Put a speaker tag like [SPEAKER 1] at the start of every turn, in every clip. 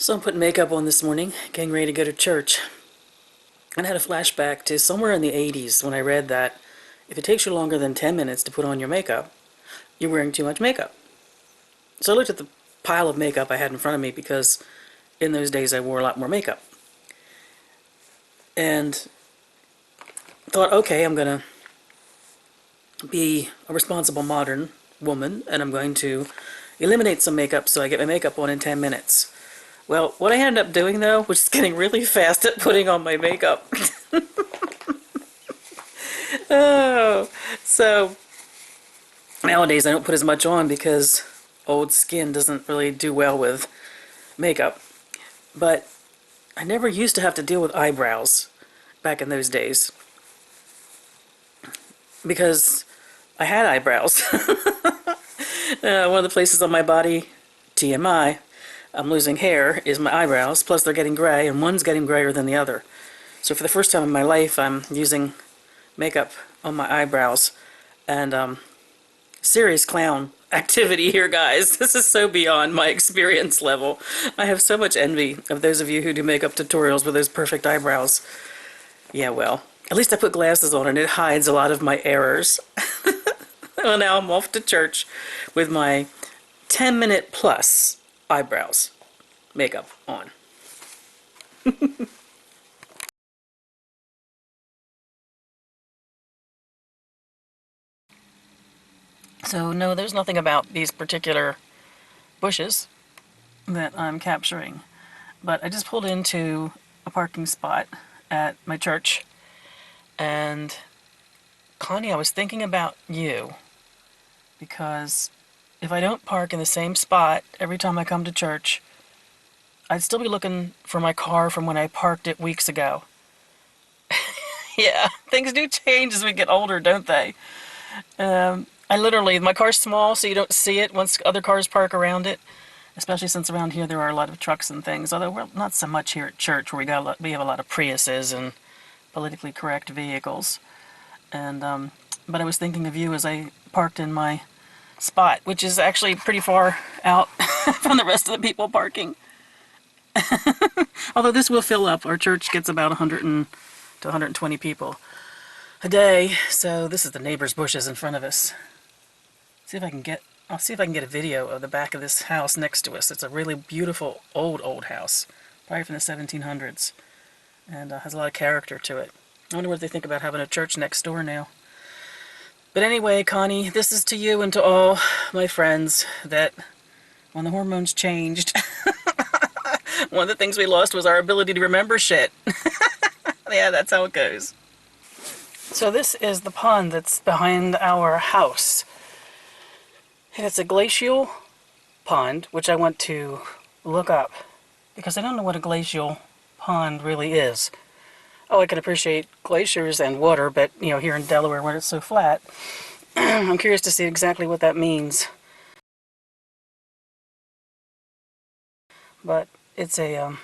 [SPEAKER 1] So I'm putting makeup on this morning, getting ready to go to church. And I had a flashback to somewhere in the 80s when I read that if it takes you longer than 10 minutes to put on your makeup, you're wearing too much makeup. So I looked at the pile of makeup I had in front of me because in those days I wore a lot more makeup. And thought, okay, I'm going to be a responsible modern woman and I'm going to eliminate some makeup so I get my makeup on in 10 minutes. Well, what I ended up doing though was just getting really fast at putting on my makeup. Oh, so nowadays I don't put as much on because old skin doesn't really do well with makeup. But I never used to have to deal with eyebrows back in those days because I had eyebrows. One of the places on my body, TMI, I'm losing hair, is my eyebrows, plus they're getting gray, and one's getting grayer than the other. So for the first time in my life, I'm using makeup on my eyebrows, and serious clown activity here, guys. This is so beyond my experience level. I have so much envy of those of you who do makeup tutorials with those perfect eyebrows. Yeah, well, at least I put glasses on and it hides a lot of my errors. Well, now I'm off to church with my 10-minute plus eyebrows makeup on. So no, there's nothing about these particular bushes that I'm capturing. But I just pulled into a parking spot at my church, and Connie, I was thinking about you because if I don't park in the same spot every time I come to church, I'd still be looking for my car from when I parked it weeks ago. Yeah, things do change as we get older, don't they? My car's small, so you don't see it once other cars park around it. Especially since around here there are a lot of trucks and things. Although we're not so much here at church, where we have a lot of Priuses and politically correct vehicles. And but I was thinking of you as I parked in my spot, which is actually pretty far out from the rest of the people parking. Although this will fill up. Our church gets about 100 to 120 people a day. So this is the neighbor's bushes in front of us. I'll see if I can get a video of the back of this house next to us. It's a really beautiful old house, probably from the 1700s, and has a lot of character to it. I wonder what they think about having a church next door now. But anyway, Connie, this is to you and to all my friends that when the hormones changed, one of the things we lost was our ability to remember shit. Yeah, that's how it goes. So this is the pond that's behind our house. And it's a glacial pond, which I want to look up, because I don't know what a glacial pond really is. Oh, I can appreciate glaciers and water, but, here in Delaware where it's so flat, I'm curious to see exactly what that means. But it's a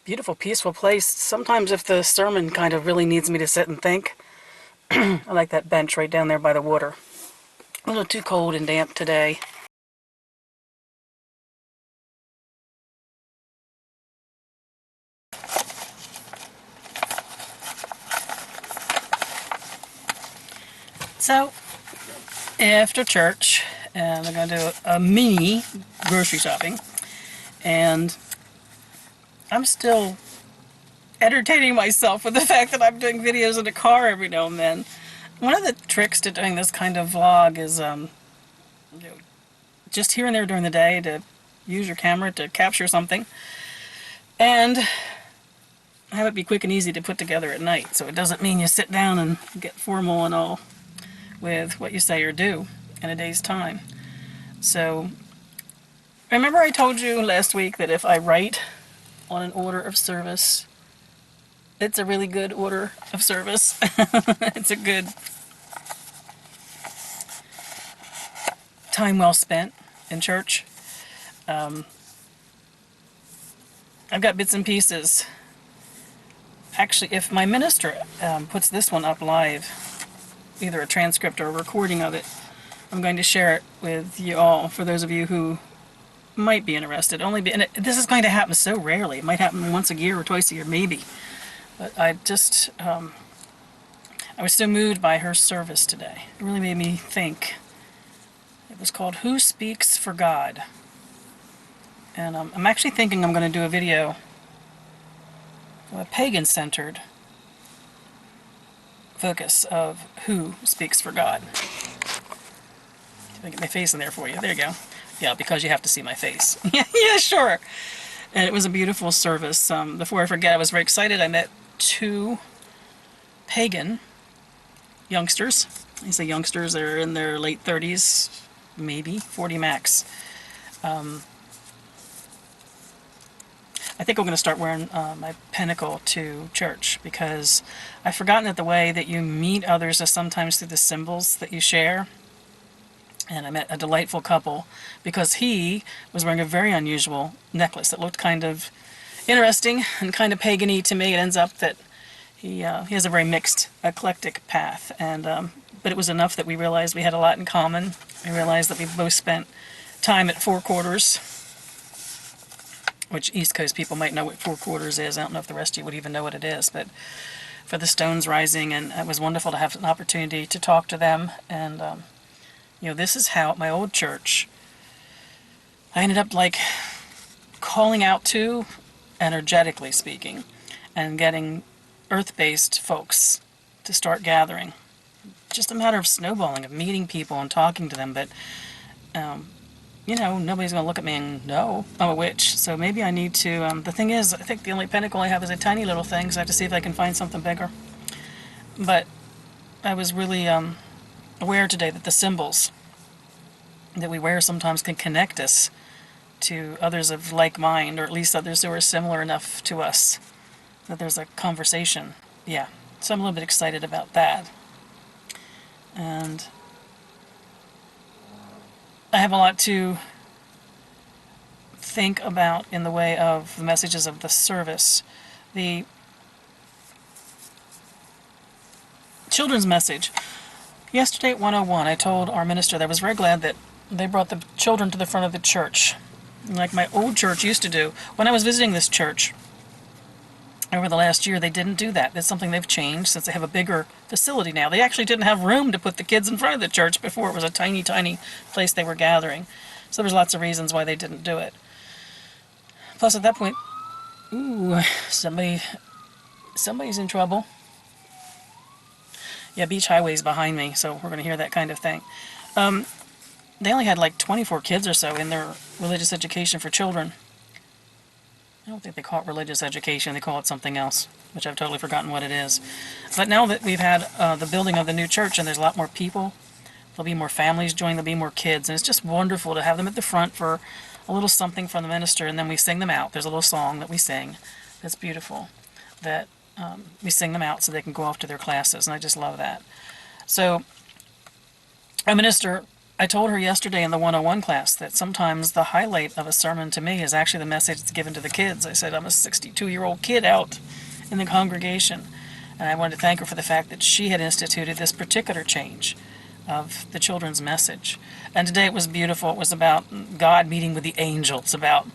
[SPEAKER 1] beautiful, peaceful place. Sometimes if the sermon kind of really needs me to sit and think, I like that bench right down there by the water. A little too cold and damp today. So, after church, I'm going to do a mini grocery shopping, and I'm still entertaining myself with the fact that I'm doing videos in the car every now and then. One of the tricks to doing this kind of vlog is just here and there during the day to use your camera to capture something and have it be quick and easy to put together at night, so it doesn't mean you sit down and get formal and all with what you say or do in a day's time. So remember I told you last week that if I write on an order of service, it's a really good order of service. It's a good time well spent in church. I've got bits and pieces. Actually, if my minister puts this one up live, either a transcript or a recording of it, I'm going to share it with you all, for those of you who might be interested. This is going to happen so rarely. It might happen once a year or twice a year, maybe. But I was so moved by her service today. It really made me think. It was called Who Speaks for God? And I'm actually thinking I'm going to do a video, a pagan-centered focus of who speaks for God. Let me get my face in there for you. There you go. Yeah, because you have to see my face. Yeah, sure. And it was a beautiful service. Before I forget, I was very excited. I met two pagan youngsters. I say youngsters, they're in their late 30s, maybe 40 max. I think I'm going to start wearing my pentacle to church, because I've forgotten that the way that you meet others is sometimes through the symbols that you share. And I met a delightful couple because he was wearing a very unusual necklace that looked kind of interesting and kind of pagan-y to me. It ends up that he has a very mixed, eclectic path, and but it was enough that we realized we had a lot in common. We realized that we both spent time at Four Quarters, which East Coast people might know what Four Quarters is. I don't know if the rest of you would even know what it is, but for the Stones Rising, and it was wonderful to have an opportunity to talk to them. And this is how at my old church I ended up like calling out to, energetically speaking, and getting earth-based folks to start gathering. Just a matter of snowballing, of meeting people and talking to them, but nobody's going to look at me and know I'm a witch, so maybe I need to, the thing is, I think the only pentacle I have is a tiny little thing, so I have to see if I can find something bigger. But I was really aware today that the symbols that we wear sometimes can connect us to others of like mind, or at least others who are similar enough to us that there's a conversation. Yeah, so I'm a little bit excited about that. And I have a lot to think about in the way of the messages of the service. The children's message. Yesterday at 101, I told our minister that I was very glad that they brought the children to the front of the church, like my old church used to do. When I was visiting this church over the last year, they didn't do that. That's something they've changed since they have a bigger facility now. They actually didn't have room to put the kids in front of the church before. It was a tiny, tiny place they were gathering. So there was lots of reasons why they didn't do it. Plus, at that point, ooh, somebody's in trouble. Yeah, Beach Highway's behind me, so we're going to hear that kind of thing. They only had like 24 kids or so in their religious education for children. I don't think they call it religious education, they call it something else, which I've totally forgotten what it is. But now that we've had the building of the new church and there's a lot more people, there'll be more families joining, there'll be more kids, and it's just wonderful to have them at the front for a little something from the minister, and then we sing them out. There's a little song that we sing that's beautiful, that we sing them out so they can go off to their classes, and I just love that. So, a minister, I told her yesterday in the 101 class that sometimes the highlight of a sermon to me is actually the message that's given to the kids. I said, I'm a 62-year-old kid out in the congregation, and I wanted to thank her for the fact that she had instituted this particular change of the children's message. And today it was beautiful. It was about God meeting with the angels, about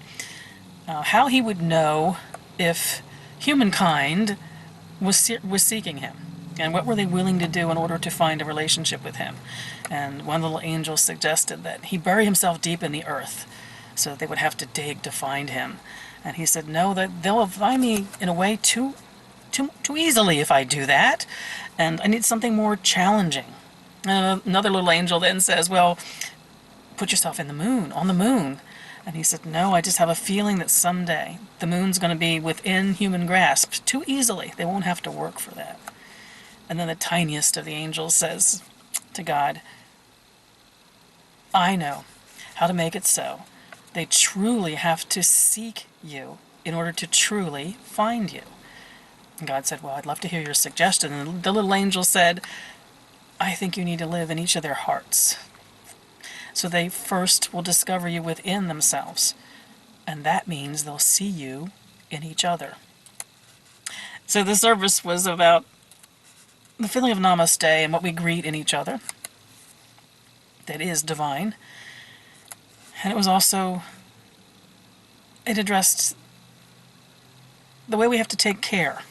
[SPEAKER 1] how he would know if humankind was seeking him, and what were they willing to do in order to find a relationship with him. And one little angel suggested that he bury himself deep in the earth so that they would have to dig to find him. And he said, no, that they'll find me in a way too easily if I do that, and I need something more challenging. And another little angel then says, well, put yourself in the moon, on the moon. And he said, no, I just have a feeling that someday the moon's going to be within human grasp too easily. They won't have to work for that. And then the tiniest of the angels says to God, I know how to make it so. They truly have to seek you in order to truly find you. And God said, well, I'd love to hear your suggestion. And the little angel said, I think you need to live in each of their hearts. So they first will discover you within themselves. And that means they'll see you in each other. So the service was about the feeling of namaste and what we greet in each other that is divine. And it was also it addressed the way we have to take care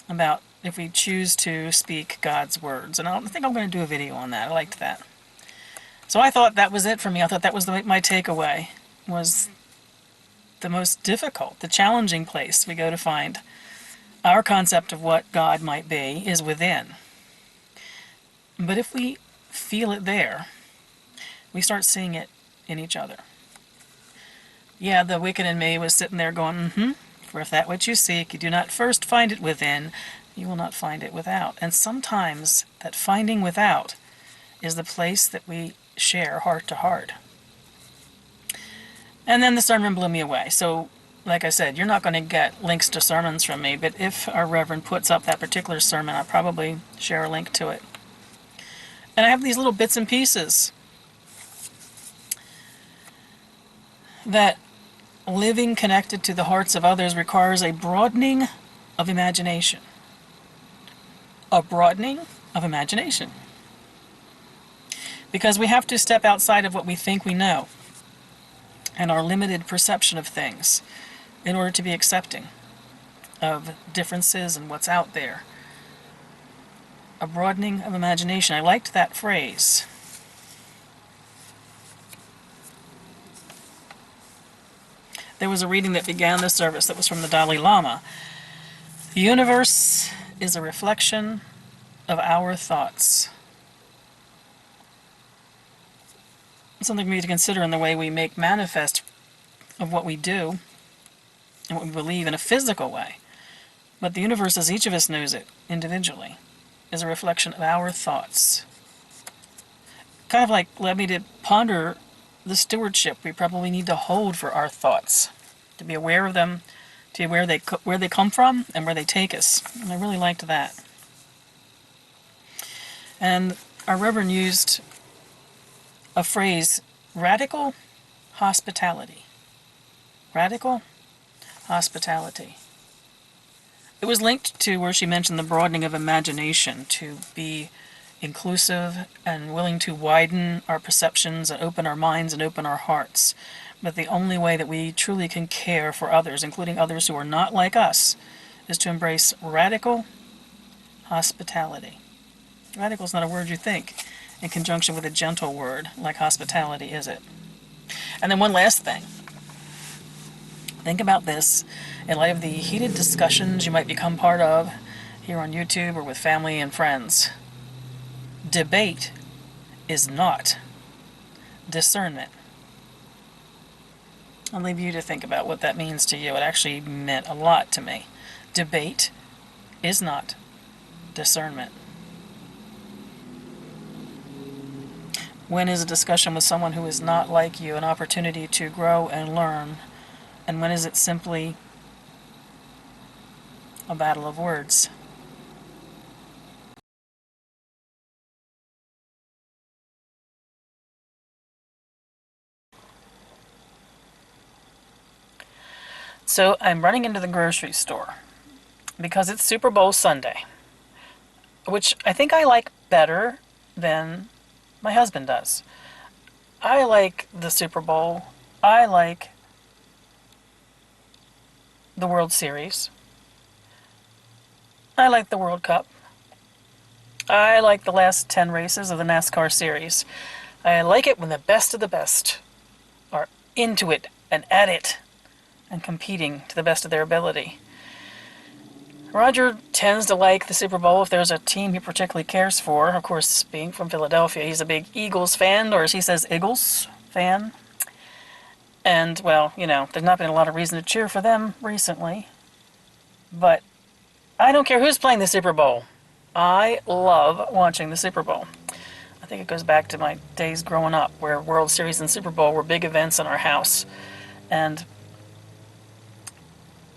[SPEAKER 1] about if we choose to speak God's words. And I think I'm going to do a video on that. I liked that. So I thought that was it for me. I thought that was my takeaway, was the most difficult, the challenging place we go to find our concept of what God might be is within. But if we feel it there, we start seeing it in each other. Yeah, the wicked in me was sitting there going, for if that which you seek, you do not first find it within, you will not find it without. And sometimes that finding without is the place that we share heart to heart. And then the sermon blew me away. So, like I said, you're not going to get links to sermons from me, but if our Reverend puts up that particular sermon, I'll probably share a link to it. And I have these little bits and pieces that living connected to the hearts of others requires a broadening of imagination. A broadening of imagination. Because we have to step outside of what we think we know and our limited perception of things in order to be accepting of differences and what's out there. A broadening of imagination. I liked that phrase. There was a reading that began the service that was from the Dalai Lama. The universe is a reflection of our thoughts. Something for me to consider in the way we make manifest of what we do and what we believe in a physical way. But the universe, as each of us knows it individually, is a reflection of our thoughts. Kind of like led me to ponder the stewardship we probably need to hold for our thoughts, to be aware of them, to be aware where they come from and where they take us. And I really liked that. And our Reverend used a phrase, radical hospitality. Radical hospitality. It was linked to where she mentioned the broadening of imagination, to be inclusive and willing to widen our perceptions and open our minds and open our hearts. But the only way that we truly can care for others, including others who are not like us, is to embrace radical hospitality. Radical is not a word you think in conjunction with a gentle word like hospitality, is it? And then one last thing. Think about this in light of the heated discussions you might become part of here on YouTube or with family and friends. Debate is not discernment. I'll leave you to think about what that means to you. It actually meant a lot to me. Debate is not discernment. When is a discussion with someone who is not like you an opportunity to grow and learn? And when is it simply a battle of words? So I'm running into the grocery store because it's Super Bowl Sunday, which I think I like better than my husband does. I like the Super Bowl. I like the World Series. I like the World Cup. I like the last 10 races of the NASCAR series. I like it when the best of the best are into it and at it and competing to the best of their ability. Roger tends to like the Super Bowl if there's a team he particularly cares for. Of course, being from Philadelphia, he's a big Eagles fan, or as he says, Eagles fan. And, well, you know, there's not been a lot of reason to cheer for them recently. But I don't care who's playing the Super Bowl. I love watching the Super Bowl. I think it goes back to my days growing up, where World Series and Super Bowl were big events in our house. And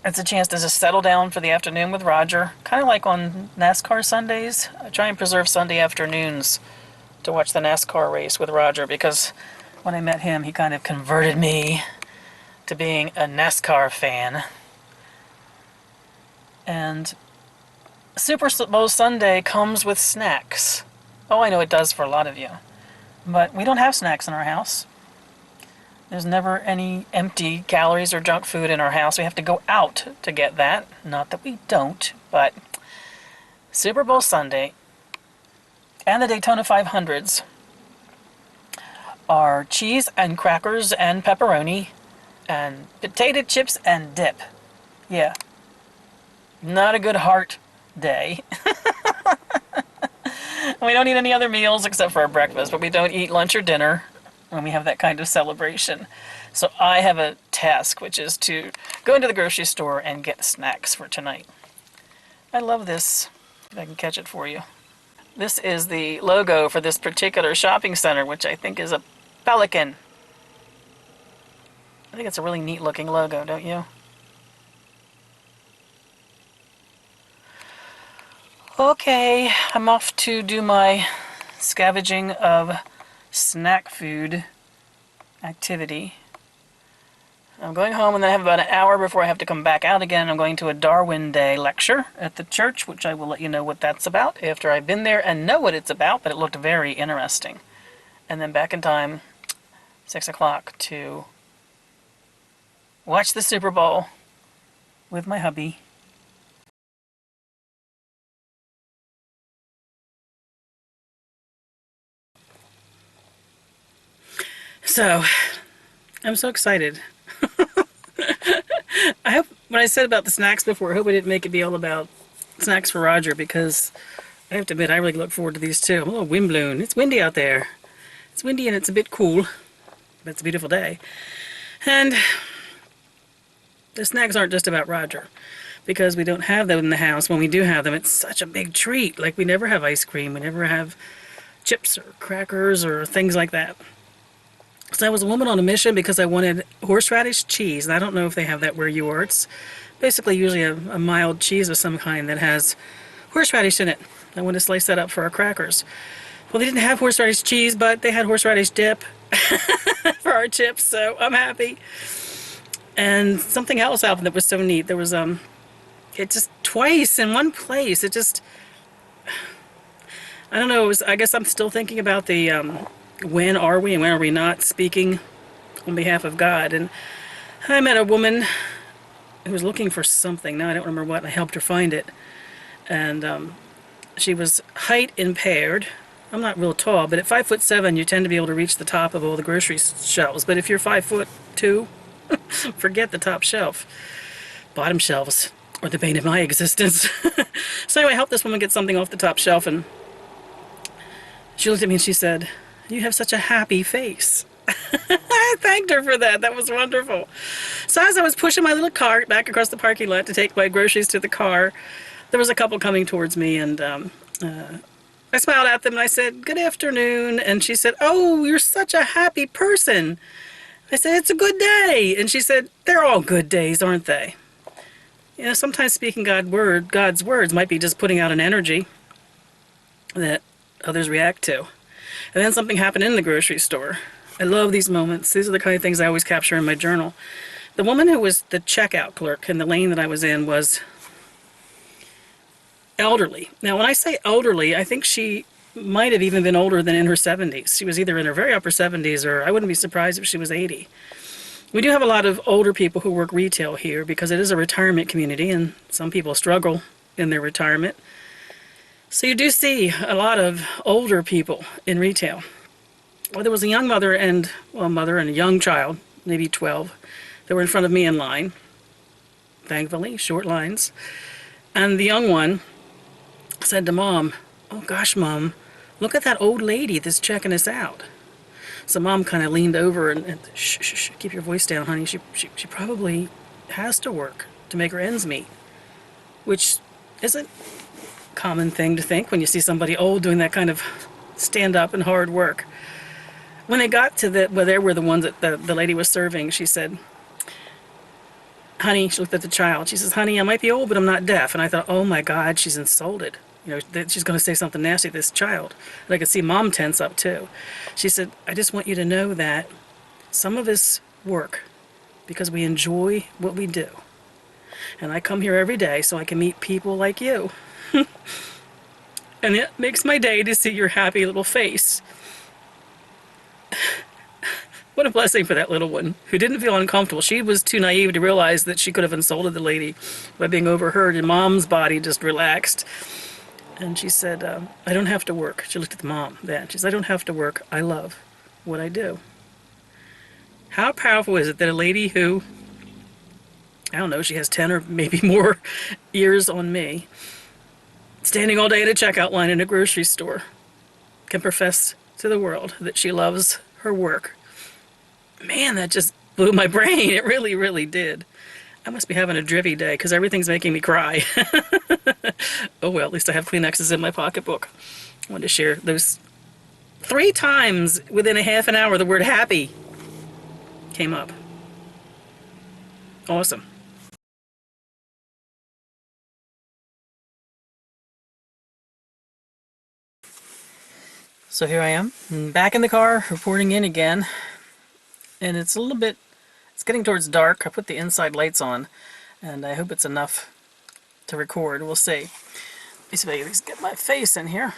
[SPEAKER 1] it's a chance to just settle down for the afternoon with Roger. Kind of like on NASCAR Sundays. I try and preserve Sunday afternoons to watch the NASCAR race with Roger, because when I met him, he kind of converted me to being a NASCAR fan. And Super Bowl Sunday comes with snacks. Oh, I know it does for a lot of you. But we don't have snacks in our house. There's never any empty calories or junk food in our house. We have to go out to get that. Not that we don't, but Super Bowl Sunday and the Daytona 500s are cheese and crackers and pepperoni and potato chips and dip. Yeah. Not a good heart day. We don't eat any other meals except for our breakfast, but we don't eat lunch or dinner when we have that kind of celebration. So I have a task, which is to go into the grocery store and get snacks for tonight. I love this. If I can catch it for you. This is the logo for this particular shopping center, which I think is a pelican. I think it's a really neat looking logo, don't you? Okay, I'm off to do my scavenging of snack food activity. I'm going home and then I have about an hour before I have to come back out again. I'm going to a Darwin Day lecture at the church, which I will let you know what that's about after I've been there and know what it's about, but it looked very interesting. And then back in time, 6 o'clock, to watch the Super Bowl with my hubby. So, I'm so excited. I hope, when I said about the snacks before, I hope I didn't make it be all about snacks for Roger, because I have to admit, I really look forward to these too. I'm a little windblown. It's windy out there. It's windy and it's a bit cool, but it's a beautiful day. And the snacks aren't just about Roger, because we don't have them in the house. When we do have them, it's such a big treat. Like, we never have ice cream. We never have chips or crackers or things like that. So I was a woman on a mission because I wanted horseradish cheese, and I don't know if they have that where you are. It's basically usually a mild cheese of some kind that has horseradish in it. I wanted to slice that up for our crackers. Well, they didn't have horseradish cheese, but they had horseradish dip for our chips, so I'm happy. And something else happened that was so neat. There was, it just twice in one place. It just, I don't know, it was, I guess I'm still thinking about the, when are we and when are we not speaking on behalf of God. And I met a woman who was looking for something. Now I don't remember what, and I helped her find it. And she was height impaired. I'm not real tall, but at 5'7", you tend to be able to reach the top of all the grocery shelves. But if you're 5'2", forget the top shelf. Bottom shelves are the bane of my existence. So anyway, I helped this woman get something off the top shelf, and she looked at me and she said, "You have such a happy face." I thanked her for that. That was wonderful. So as I was pushing my little cart back across the parking lot to take my groceries to the car, there was a couple coming towards me, and I smiled at them and I said, "Good afternoon." And she said, "Oh, you're such a happy person." I said, "It's a good day." And she said, "They're all good days, aren't they?" You know, sometimes speaking God's words might be just putting out an energy that others react to. And then something happened in the grocery store. I love these moments. These are the kind of things I always capture in my journal. The woman who was the checkout clerk in the lane that I was in was elderly. Now, when I say elderly, I think she might have even been older than in her 70s. She was either in her very upper 70s, or I wouldn't be surprised if she was 80. We do have a lot of older people who work retail here because it is a retirement community, and some people struggle in their retirement. So you do see a lot of older people in retail. Well, there was a young mother and a young child, maybe 12, that were in front of me in line. Thankfully, short lines. And the young one said to Mom, "Oh gosh, Mom, look at that old lady that's checking us out." So Mom kind of leaned over and shh, shh, shh, keep your voice down, honey. She probably has to work to make her ends meet, which isn't a common thing to think when you see somebody old doing that kind of stand up and hard work. When they got to there were the ones that the lady was serving, she said, "Honey," she looked at the child, she says, "Honey, I might be old, but I'm not deaf." And I thought, oh my God, she's insulted. You know, that she's going to say something nasty to this child. And I could see Mom tense up too. She said, "I just want you to know that some of us work because we enjoy what we do. And I come here every day so I can meet people like you. And it makes my day to see your happy little face." What a blessing for that little one who didn't feel uncomfortable. She was too naive to realize that she could have insulted the lady by being overheard, and Mom's body just relaxed. And she said, I don't have to work. She looked at the mom then. She said, I don't have to work. I love what I do. How powerful is it that a lady who, I don't know, she has 10 or maybe more years on me, standing all day at a checkout line in a grocery store, can profess to the world that she loves her work. Man, that just blew my brain. It really, really did. I must be having a drivy day because everything's making me cry. Oh well, at least I have Kleenexes in my pocketbook. I wanted to share those 3 times within a half an hour the word happy came up. Awesome. So here I am, back in the car, reporting in again. And it's a little bit, it's getting towards dark. I put the inside lights on, and I hope it's enough to record. We'll see. Let me see if I can at least get my face in here.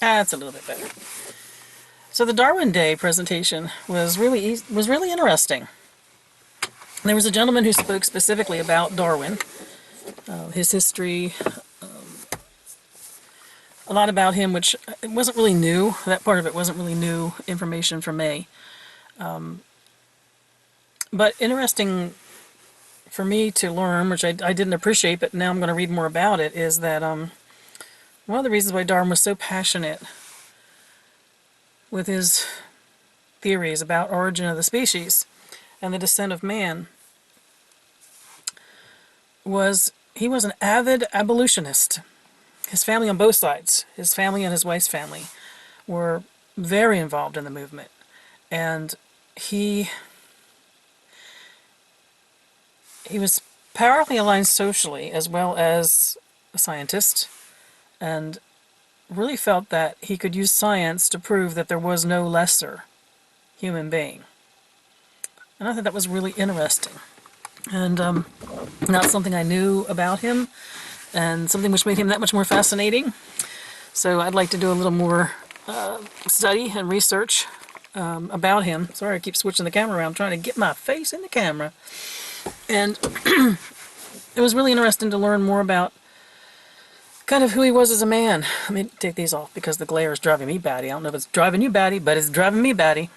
[SPEAKER 1] That's a little bit better. So the Darwin Day presentation was really interesting. There was a gentleman who spoke specifically about Darwin, his history, a lot about him, which it wasn't really new. That part of it wasn't really new information for me. But interesting for me to learn, which I didn't appreciate, but now I'm going to read more about it, is that one of the reasons why Darwin was so passionate with his theories about origin of the species and the descent of man was he was an avid abolitionist. His family on both sides, his family and his wife's family, were very involved in the movement. And he was powerfully aligned socially as well as a scientist, and really felt that he could use science to prove that there was no lesser human being. And I thought that was really interesting. And not something I knew about him, and something which made him that much more fascinating. So I'd like to do a little more study and research about him. Sorry, I keep switching the camera around, trying to get my face in the camera. And it was really interesting to learn more about kind of who he was as a man. Let me take these off because the glare is driving me batty. I don't know if it's driving you batty, but it's driving me batty.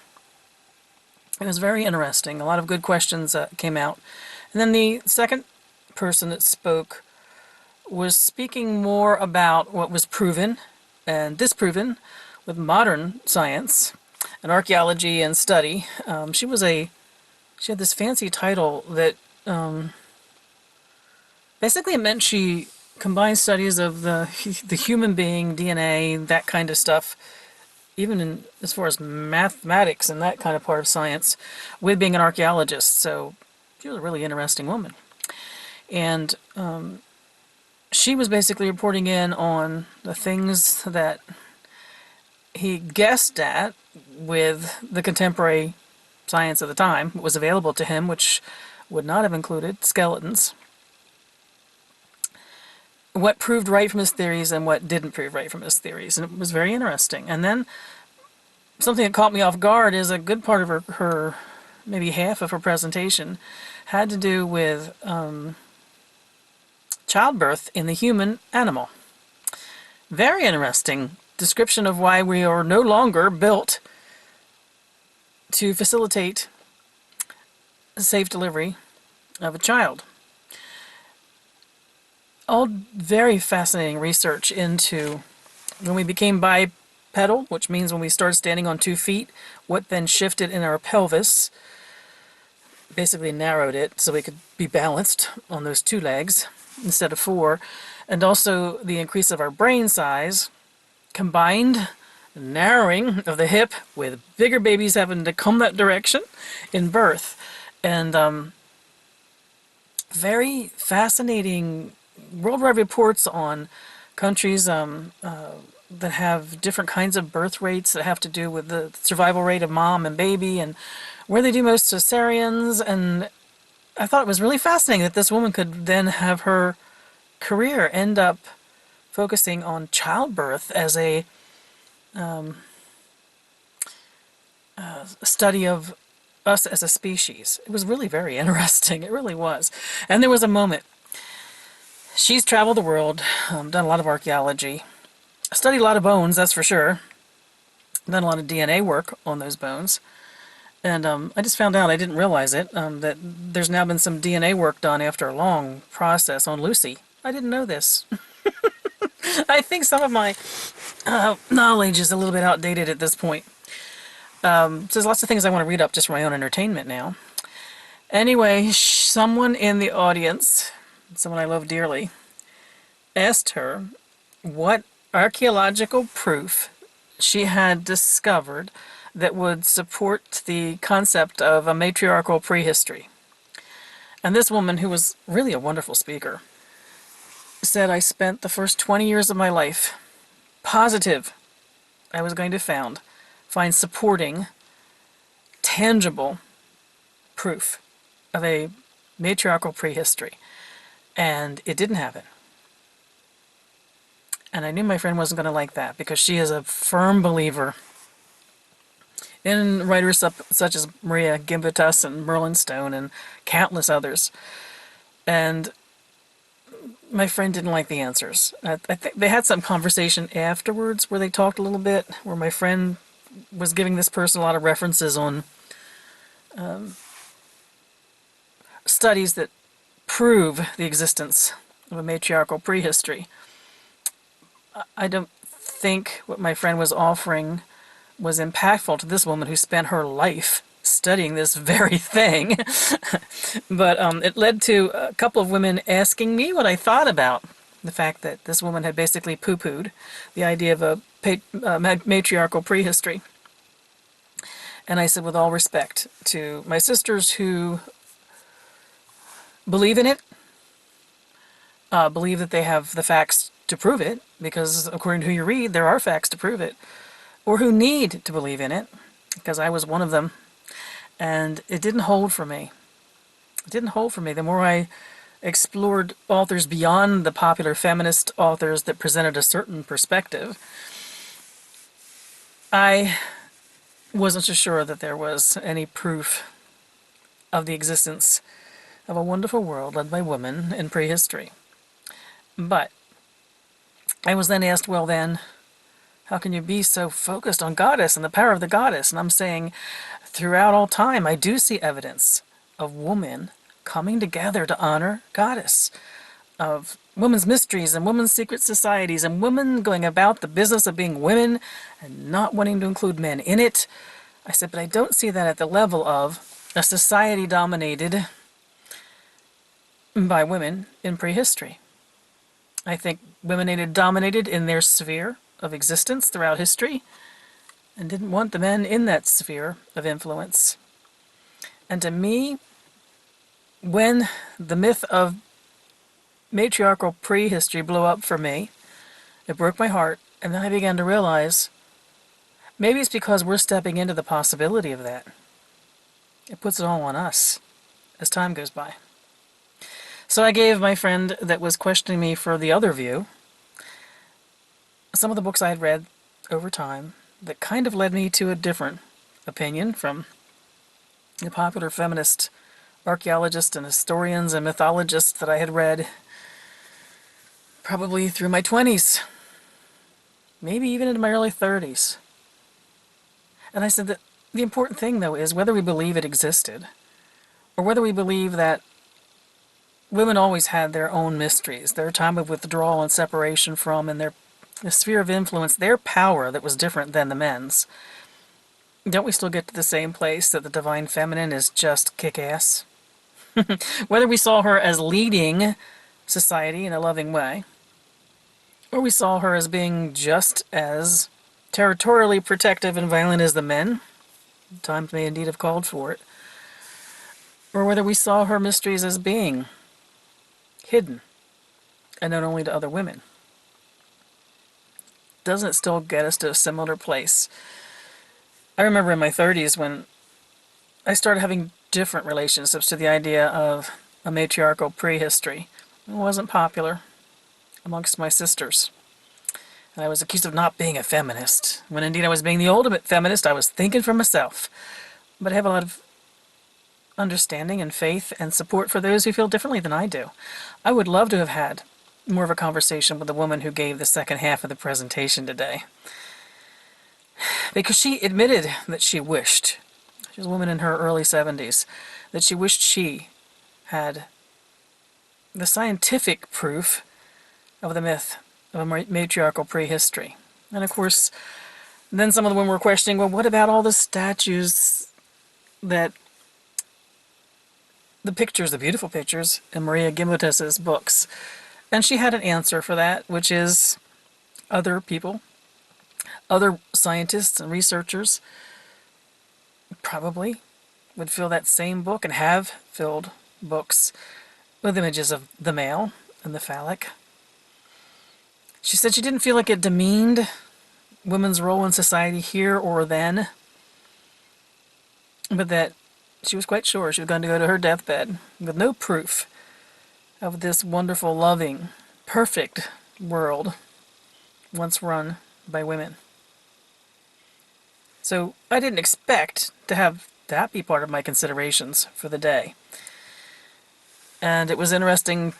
[SPEAKER 1] It was very interesting. A lot of good questions came out. And then the second person that spoke was speaking more about what was proven and disproven with modern science and archaeology and study. She had this fancy title that basically it meant she combined studies of the human being, DNA, that kind of stuff, even as far as mathematics and that kind of part of science, with being an archaeologist. So she was a really interesting woman. And she was basically reporting in on the things that he guessed at with the contemporary science of the time, what was available to him, which would not have included skeletons. What proved right from his theories and what didn't prove right from his theories. And it was very interesting. And then something that caught me off guard is a good part of her maybe half of her presentation, had to do with childbirth in the human animal. Very interesting description of why we are no longer built to facilitate a safe delivery of a child. All very fascinating research into when we became bipedal, which means when we started standing on 2 feet, what then shifted in our pelvis, basically narrowed it so we could be balanced on those 2 legs instead of 4, and also the increase of our brain size, combined narrowing of the hip with bigger babies having to come that direction in birth. And very fascinating worldwide reports on countries that have different kinds of birth rates that have to do with the survival rate of mom and baby, and where they do most cesareans. And I thought it was really fascinating that this woman could then have her career end up focusing on childbirth as a study of us as a species. It was really very interesting. It really was. And there was a moment. She's traveled the world, done a lot of archaeology, studied a lot of bones, that's for sure, done a lot of DNA work on those bones. And I just found out, I didn't realize it, that there's now been some DNA work done after a long process on Lucy. I didn't know this. I think some of my knowledge is a little bit outdated at this point. So there's lots of things I want to read up just for my own entertainment now. Anyway, someone in the audience, someone I love dearly, asked her what archaeological proof she had discovered that would support the concept of a matriarchal prehistory. And this woman, who was really a wonderful speaker, said, I spent the first 20 years of my life positive I was going to find supporting, tangible proof of a matriarchal prehistory. And it didn't have it. And I knew my friend wasn't going to like that, because she is a firm believer in writers such as Maria Gimbutas and Merlin Stone and countless others. And my friend didn't like the answers. I think they had some conversation afterwards where they talked a little bit, where my friend was giving this person a lot of references on studies that prove the existence of a matriarchal prehistory. I don't think what my friend was offering was impactful to this woman who spent her life studying this very thing. But it led to a couple of women asking me what I thought about the fact that this woman had basically poo-pooed the idea of a matriarchal prehistory. And I said, with all respect to my sisters who believe in it, believe that they have the facts to prove it, because according to who you read, there are facts to prove it, or who need to believe in it, because I was one of them, and it didn't hold for me. It didn't hold for me. The more I explored authors beyond the popular feminist authors that presented a certain perspective, I wasn't so sure that there was any proof of the existence of a wonderful world led by women in prehistory. But I was then asked, well then, how can you be so focused on goddess and the power of the goddess? And I'm saying, throughout all time, I do see evidence of women coming together to honor goddess, of women's mysteries and women's secret societies, and women going about the business of being women and not wanting to include men in it. I said, but I don't see that at the level of a society dominated by women in prehistory. I think women dominated in their sphere of existence throughout history and didn't want the men in that sphere of influence. And to me, when the myth of matriarchal prehistory blew up for me, it broke my heart, and then I began to realize maybe it's because we're stepping into the possibility of that. It puts it all on us as time goes by. So I gave my friend that was questioning me for the other view some of the books I had read over time that kind of led me to a different opinion from the popular feminist archaeologists and historians and mythologists that I had read probably through my 20s, maybe even into my early 30s. And I said that the important thing, though, is whether we believe it existed or whether we believe that women always had their own mysteries, their time of withdrawal and separation from, and their sphere of influence, their power that was different than the men's. Don't we still get to the same place, that the divine feminine is just kick-ass? Whether we saw her as leading society in a loving way, or we saw her as being just as territorially protective and violent as the men, times may indeed have called for it, or whether we saw her mysteries as being hidden, and known only to other women. Doesn't it still get us to a similar place? I remember in my 30s when I started having different relationships to the idea of a matriarchal prehistory. It wasn't popular amongst my sisters. I was accused of not being a feminist, when indeed I was being the ultimate feminist. I was thinking for myself. But I have a lot of understanding and faith and support for those who feel differently than I do. I would love to have had more of a conversation with the woman who gave the second half of the presentation today, because she admitted that she wished, she was a woman in her early 70s, that she wished she had the scientific proof of the myth of a matriarchal prehistory. And of course, then some of the women were questioning, well, what about all the statues that, the pictures, the beautiful pictures in Maria Gimbutas's books? And she had an answer for that, which is other people, other scientists and researchers probably would fill that same book and have filled books with images of the male and the phallic. She said she didn't feel like it demeaned women's role in society here or then, but that she was quite sure she was going to go to her deathbed with no proof of this wonderful, loving, perfect world once run by women. So I didn't expect to have that be part of my considerations for the day. And it was interesting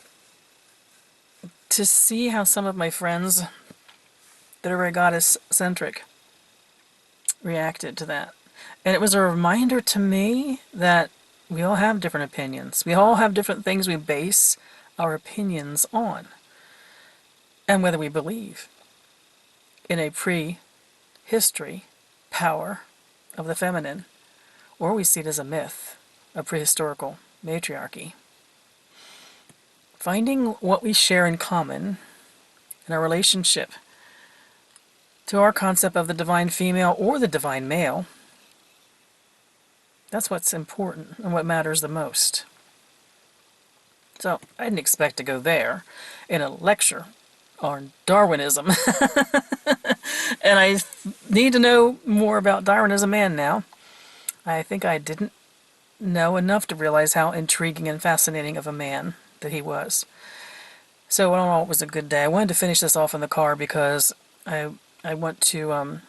[SPEAKER 1] to see how some of my friends that are very goddess-centric reacted to that. And it was a reminder to me that we all have different opinions. We all have different things we base our opinions on. And whether we believe in a prehistory power of the feminine, or we see it as a myth, a prehistorical matriarchy. Finding what we share in common in our relationship to our concept of the divine female or the divine male, that's what's important and what matters the most. So I didn't expect to go there in a lecture on Darwinism. And I need to know more about Darwin as a man now. I think I didn't know enough to realize how intriguing and fascinating of a man that he was. So all in all, it was a good day. I wanted to finish this off in the car because I want to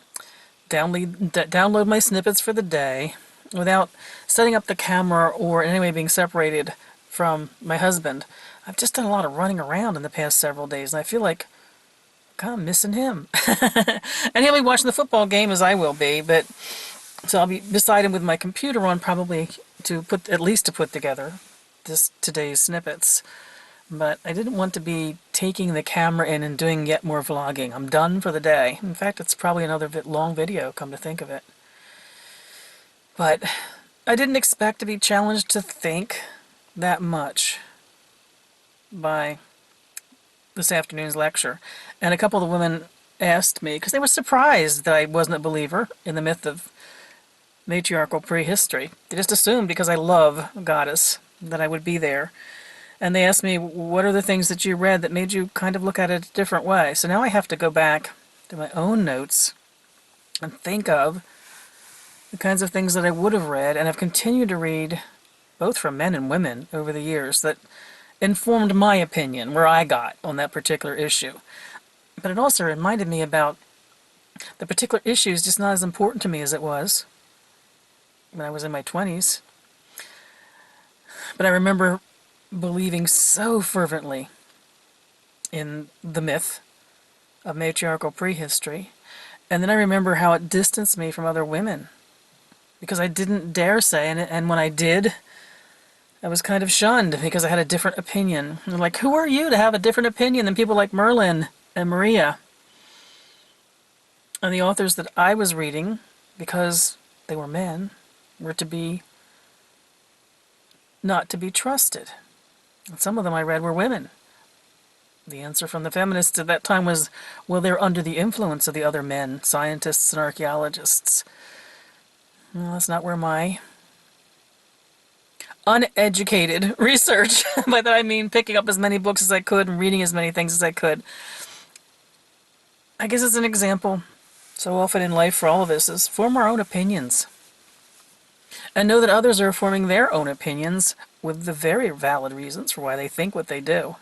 [SPEAKER 1] download my snippets for the day without setting up the camera or in any way being separated from my husband. I've just done a lot of running around in the past several days, and I feel like I'm kind of missing him. And he'll be watching the football game as I will be, but so I'll be beside him with my computer on, probably to put together today's snippets. But I didn't want to be taking the camera in and doing yet more vlogging. I'm done for the day. In fact, it's probably another long video, come to think of it. But I didn't expect to be challenged to think that much by this afternoon's lecture. And a couple of the women asked me, because they were surprised that I wasn't a believer in the myth of matriarchal prehistory. They just assumed because I love Goddess that I would be there. And they asked me, what are the things that you read that made you kind of look at it a different way? So now I have to go back to my own notes and think of the kinds of things that I would have read and have continued to read, both from men and women over the years, that informed my opinion, where I got on that particular issue. But it also reminded me about the particular issue is just not as important to me as it was when I was in my 20s. But I remember believing so fervently in the myth of matriarchal prehistory. And then I remember how it distanced me from other women, because I didn't dare say, and when I did, I was kind of shunned because I had a different opinion. And like, who are you to have a different opinion than people like Merlin and Maria? And the authors that I was reading, because they were men, were not to be trusted. And some of them I read were women. The answer from the feminists at that time was, well, they're under the influence of the other men, scientists and archaeologists. Well, that's not where my uneducated research, by that I mean picking up as many books as I could and reading as many things as I could. I guess it's an example so often in life for all of us is form our own opinions. And know that others are forming their own opinions with the very valid reasons for why they think what they do.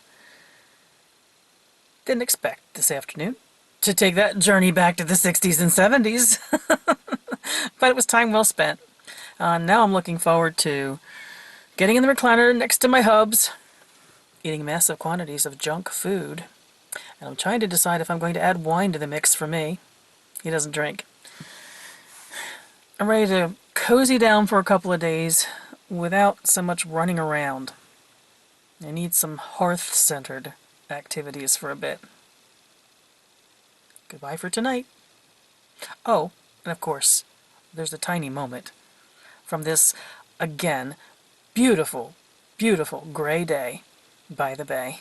[SPEAKER 1] Didn't expect this afternoon to take that journey back to the 60s and 70s. But it was time well spent. Now I'm looking forward to getting in the recliner next to my hubs, eating massive quantities of junk food, and I'm trying to decide if I'm going to add wine to the mix for me. He doesn't drink. I'm ready to cozy down for a couple of days without so much running around. I need some hearth-centered activities for a bit. Goodbye for tonight. Oh, and of course, there's a tiny moment from this, again, beautiful, beautiful gray day by the bay.